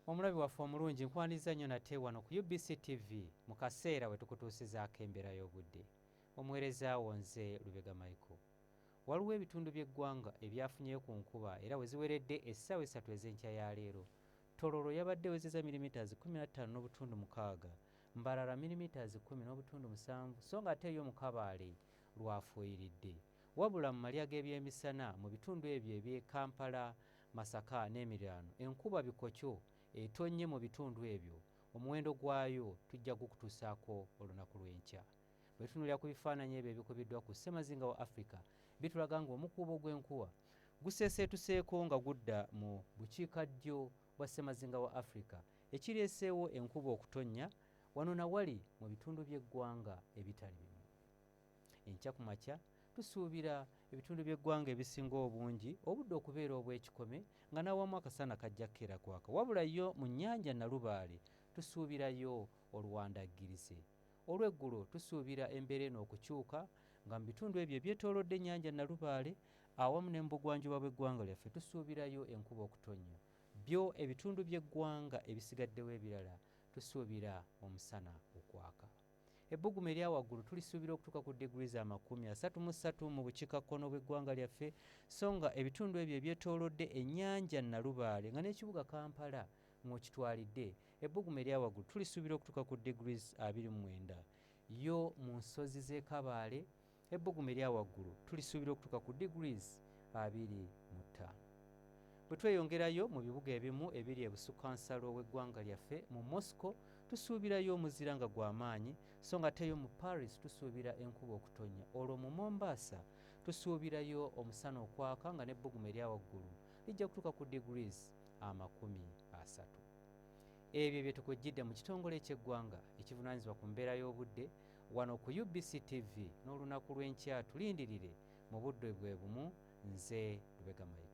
Omulabi waffe omulungi nkwaniriza nnyo nate wano ku UBC TV mu kaseera we tukutuusizaako embeera y'obudde. Omuweereza wo nze Lubega Micheal. Waliwo ebitundu by'eggwanga ebyafunyeyo ku nkuba era we ziweredde essaawa 3 ez'enkya ya leero. Tororo yabadde ewezezza milimitazi 15.6, Mbarara milimitazi 10.7, so nga ate eyo mu Kabaale lwafuuyiridde. Wabula mu malya g'ebyemisana mu bitundu ebyo eby'e Kampala, Masaka n'emiriraano enkuba bikokyo etonnye mu bitundu ebyo. Omuwendo gwayo tujja gukutuusaako olunaku lw'enkya. Bwe tutunuulira ku bifaananyi ebyo ebikubiddwa ku ssemazinga wa Africa bitulaga ng'omukuubo gw'enkuba guseeseetuseeko nga gudda mu bukiikaddyo bwa ssemazinga wa Africa, ekireeseewo enkuba okutonnya wano na wali mu bitundu by'eggwanga ebitali bimu. Enkya ku makya tusuubira ebitundu by'eggwanga ebisinga obungi obudde okubeera obw'ekikome nga n'awamu akasana kajja kkeera kwaka, wabula yo mu nnyanja Nalubaale tusuubirayo oluwandaggirize. Olw'eggulo tusuubira embeera eno okukyuka nga mu bitundu ebyo ebyetoolodde ennyanja Nalubaale awamu ne mu bugwanjuba bw'eggwanga lyaffe tusuubirayo enkuba okutonnya. Byo ebitundu by'eggwanga ebisigaddewo ebirala tusuubira omusana okwaka. Ebbugumu erya waggulu tulisuubira okutuuka ku degrees 33 mu bukiikakkono bw'eggwanga lyaffe, so nga ebitundu ebyo ebyetoolodde ennyanja Nalubaale nga n'ekibuga Kampala mw'okitwalidde, ebbugumu erya waggulu tulisuubira okutuuka ku degrees 29. Yo mu nsozi z'e Kabaale ebbugumu erya waggulu tulisuubira okutuuka ku degrees 25. Bwe tweyongerayo mu bibuga ebimu ebiri ebusukkansalo w'eggwanga lyaffe, mu Moscow tusuubirayo omuzira nga gw'amaanyi, so nga teyo mu Paris tusuubira enkuba okutonnya. Olwo mu Mombasa tusuubirayo omusana okwaka nga n'ebbugumu erya waggulu lijja kutuuka ku degrees 30. Ebyo bye tukujjidde mu kitongole ky'eggwanga ekivunaanyizibwa ku mbeera y'obudde wano ku UBC TV n'olunaku lw'enkya tulindirire mu budde bwe bumu. Nze Lubega Micheal.